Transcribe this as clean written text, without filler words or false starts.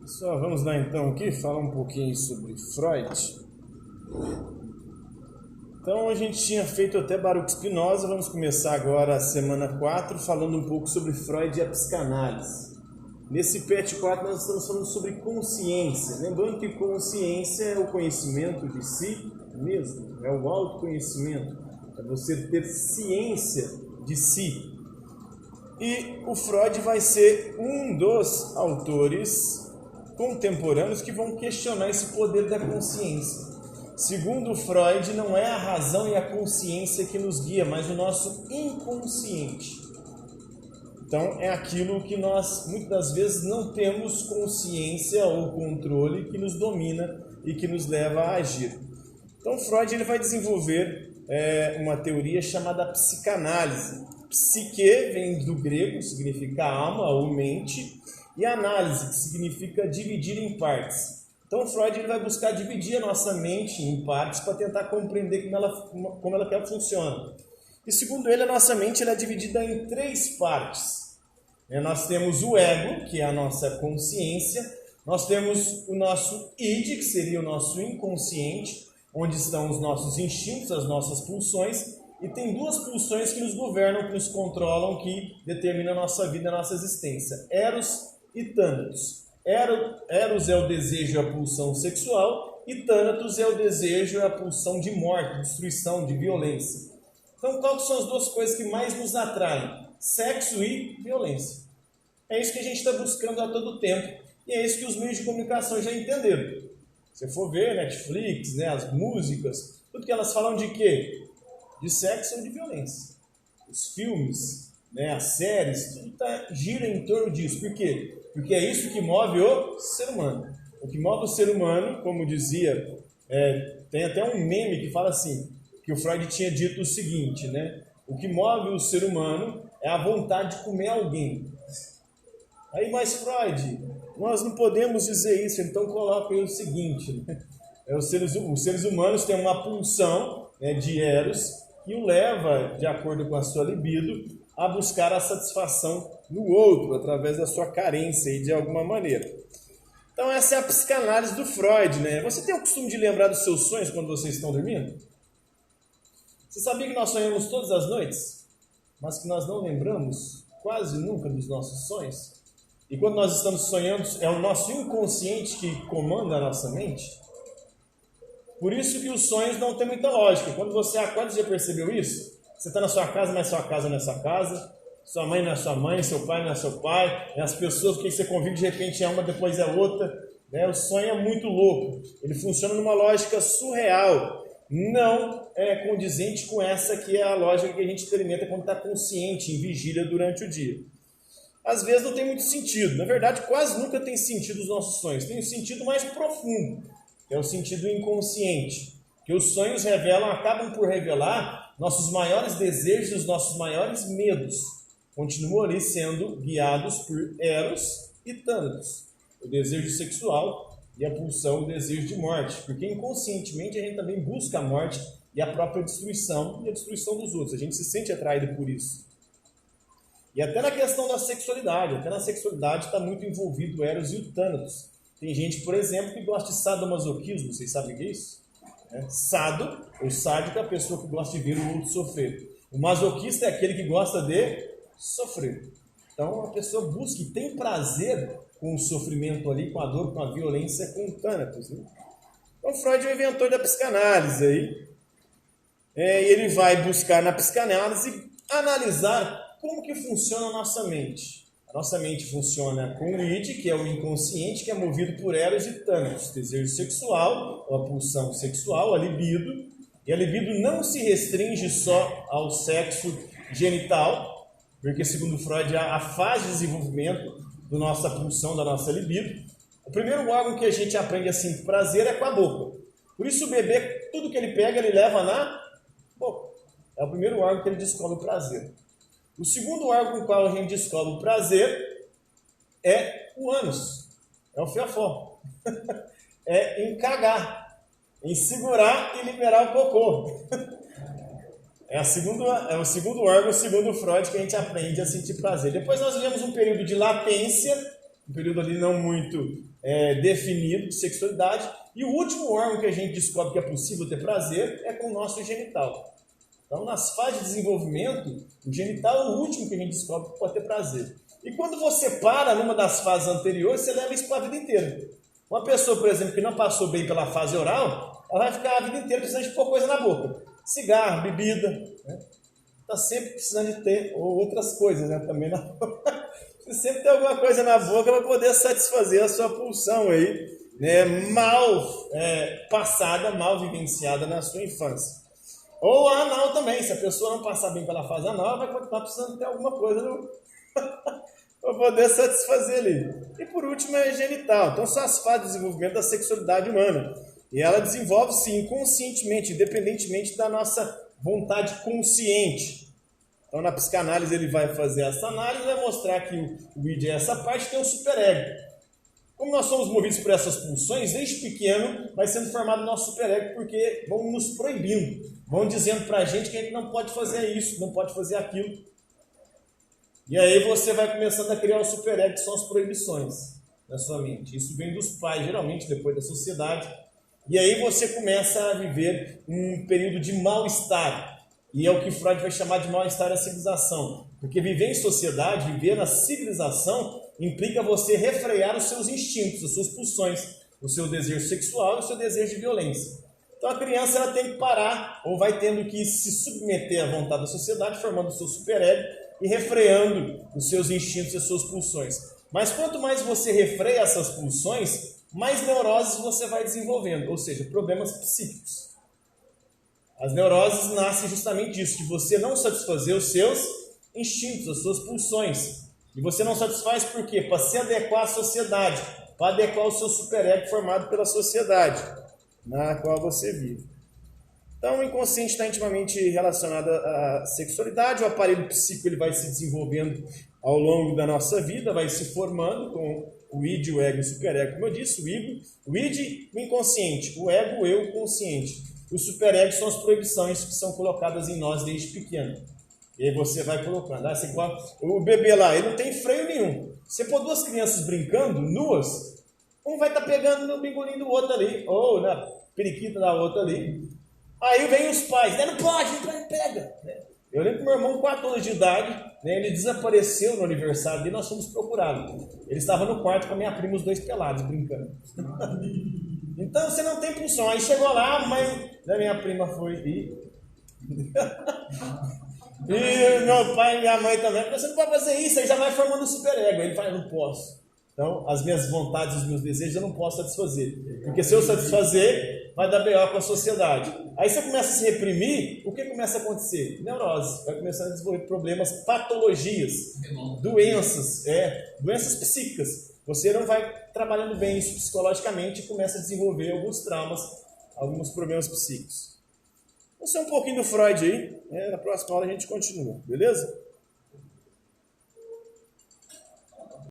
Pessoal, vamos lá então aqui falar um pouquinho sobre Freud. Então a gente tinha feito até Baruch Spinoza, vamos começar agora a semana 4 falando um pouco sobre Freud e a psicanálise. Nesse PET 4 nós estamos falando sobre consciência, lembrando que consciência é o conhecimento de si mesmo, é o autoconhecimento, é você ter ciência de si. E o Freud vai ser um dos autores contemporâneos que vão questionar esse poder da consciência. Segundo Freud, não é a razão e a consciência que nos guia, mas o nosso inconsciente. Então, é aquilo que nós, muitas das vezes, não temos consciência ou controle que nos domina e que nos leva a agir. Então, Freud ele vai desenvolver uma teoria chamada psicanálise. Psique vem do grego, significa alma ou mente, e análise, que significa dividir em partes. Então, Freud ele vai buscar dividir a nossa mente em partes para tentar compreender como ela funciona. E segundo ele, a nossa mente ela é dividida em 3 partes. Nós temos o ego, que é a nossa consciência. Nós temos o nosso id, que seria o nosso inconsciente, onde estão os nossos instintos, as nossas pulsões. E tem 2 pulsões que nos governam, que nos controlam, que determinam a nossa vida, a nossa existência. Eros e Thanatos. Eros é o desejo e a pulsão sexual, e Thanatos é o desejo e a pulsão de morte, destruição, de violência. Então, quais são as 2 coisas que mais nos atraem? Sexo e violência. É isso que a gente está buscando a todo tempo, e é isso que os meios de comunicação já entenderam. Se você for ver Netflix, as músicas, tudo que elas falam de quê? De sexo ou de violência. Os filmes, as séries, tudo gira em torno disso. Por quê? Porque é isso que move o ser humano. O que move o ser humano, como dizia, tem até um meme que fala assim, que o Freud tinha dito o seguinte, o que move o ser humano é a vontade de comer alguém. Aí, mas Freud, nós não podemos dizer isso, então coloca aí o seguinte, os seres humanos têm uma pulsão de Eros, que o leva, de acordo com a sua libido, a buscar a satisfação no outro, através da sua carência e de alguma maneira. Então essa é a psicanálise do Freud, Você tem o costume de lembrar dos seus sonhos quando vocês estão dormindo? Você sabia que nós sonhamos todas as noites, mas que nós não lembramos quase nunca dos nossos sonhos? E quando nós estamos sonhando, é o nosso inconsciente que comanda a nossa mente? Por isso que os sonhos não têm muita lógica. Quando você acorda, você já percebeu isso? Você está na sua casa, mas sua casa não é sua casa. Sua mãe não é sua mãe, seu pai não é seu pai. As pessoas com quem você convive, de repente é uma, depois é outra. O sonho é muito louco. Ele funciona numa lógica surreal. Não é condizente com essa que é a lógica que a gente experimenta quando está consciente, em vigília durante o dia. Às vezes não tem muito sentido. Na verdade, quase nunca tem sentido os nossos sonhos. Tem um sentido mais profundo, que é o sentido inconsciente. Que os sonhos acabam por revelar nossos maiores desejos, os nossos maiores medos. Continuam ali sendo guiados por Eros e Thanatos. O desejo sexual e a pulsão, o desejo de morte. Porque inconscientemente a gente também busca a morte e a própria destruição e a destruição dos outros. A gente se sente atraído por isso. E até na questão da sexualidade. Até na sexualidade está muito envolvido o Eros e o Thanatos. Tem gente, por exemplo, que gosta de sadomasoquismo. Vocês sabem o que é isso? Sado, ou sádico, é a pessoa que gosta de ver o outro sofrer. O masoquista é aquele que gosta de sofrer. Então, a pessoa busca e tem prazer com o sofrimento ali, com a dor, com a violência, com o Thanatos. Então, Freud é o inventor da psicanálise aí. E ele vai buscar na psicanálise analisar como que funciona a nossa mente. A nossa mente funciona com o id, que é o inconsciente, que é movido por Eros e Thanatos, desejo sexual, a pulsão sexual, a libido. E a libido não se restringe só ao sexo genital, porque segundo Freud, a fase de desenvolvimento da nossa pulsão, da nossa libido, o primeiro órgão que a gente aprende a sentir prazer é com a boca. Por isso o bebê, tudo que ele pega, ele leva na boca. É o primeiro órgão que ele descobre o prazer. O segundo órgão com o qual a gente descobre o prazer é o ânus, é o fiofó. É em cagar, em segurar e liberar o cocô. É o segundo órgão, segundo Freud, que a gente aprende a sentir prazer. Depois nós vivemos um período de latência, um período ali não muito definido de sexualidade. E o último órgão que a gente descobre que é possível ter prazer é com o nosso genital. Então, nas fases de desenvolvimento, o genital é o último que a gente descobre que pode ter prazer. E quando você para numa das fases anteriores, você leva isso para a vida inteira. Uma pessoa, por exemplo, que não passou bem pela fase oral, ela vai ficar a vida inteira precisando de pôr coisa na boca. Cigarro, bebida, né? Está sempre precisando de ter, ou outras coisas, né? Também na boca. Você sempre tem alguma coisa na boca para poder satisfazer a sua pulsão aí, né? Mal passada, mal vivenciada na sua infância. Ou a anal também, se a pessoa não passar bem pela fase anal, ela vai continuar precisando ter alguma coisa para poder satisfazer ali. E por último é genital. Então são as fases de desenvolvimento da sexualidade humana. E ela desenvolve-se inconscientemente, independentemente da nossa vontade consciente. Então na psicanálise ele vai fazer essa análise e vai mostrar que o id é essa parte, tem o superego. Como nós somos movidos por essas pulsões, desde pequeno vai sendo formado o nosso superego, porque vão nos proibindo, vão dizendo pra gente que a gente não pode fazer isso, não pode fazer aquilo. E aí você vai começando a criar o superego, que são as proibições na sua mente. Isso vem dos pais, geralmente, depois da sociedade. E aí você começa a viver um período de mal-estar. E é o que Freud vai chamar de mal-estar da civilização. Porque viver em sociedade, viver na civilização, implica você refrear os seus instintos, as suas pulsões, o seu desejo sexual e o seu desejo de violência. Então a criança ela tem que parar, ou vai tendo que se submeter à vontade da sociedade, formando o seu superego e refreando os seus instintos e as suas pulsões. Mas quanto mais você refreia essas pulsões, mais neuroses você vai desenvolvendo, ou seja, problemas psíquicos. As neuroses nascem justamente disso, de você não satisfazer os seus instintos, as suas pulsões. E você não satisfaz por quê? Para se adequar à sociedade, para adequar o seu superego formado pela sociedade na qual você vive. Então, o inconsciente está intimamente relacionado à sexualidade, o aparelho psíquico ele vai se desenvolvendo ao longo da nossa vida, vai se formando com o id, o ego e o superego, como eu disse, o id, o inconsciente, o ego, o eu, o consciente. O superego são as proibições que são colocadas em nós desde pequeno. E aí você vai colocando. Assim, o bebê lá, ele não tem freio nenhum. Você pôr duas crianças brincando, nuas, um vai estar pegando no bingolinho do outro ali, ou na periquita da outra ali. Aí vem os pais, né? Não pode, pega. Eu lembro que meu irmão, com 4 anos de idade, né, ele desapareceu no aniversário dele, nós fomos procurados. Ele estava no quarto com a minha prima, os dois pelados, brincando. Então você não tem pulsão. Aí chegou lá, a mãe da minha prima foi e meu pai e minha mãe também, você não pode fazer isso, aí já vai formando o superego. Ele fala, não posso. Então, as minhas vontades, os meus desejos, eu não posso satisfazer. Porque se eu satisfazer, vai dar B.O. com a sociedade. Aí você começa a se reprimir, o que começa a acontecer? Neurose. Vai começando a desenvolver problemas, patologias, doenças psíquicas. Você não vai trabalhando bem isso psicologicamente e começa a desenvolver alguns traumas, alguns problemas psíquicos. Vamos ser um pouquinho do Freud aí, na próxima aula a gente continua, beleza?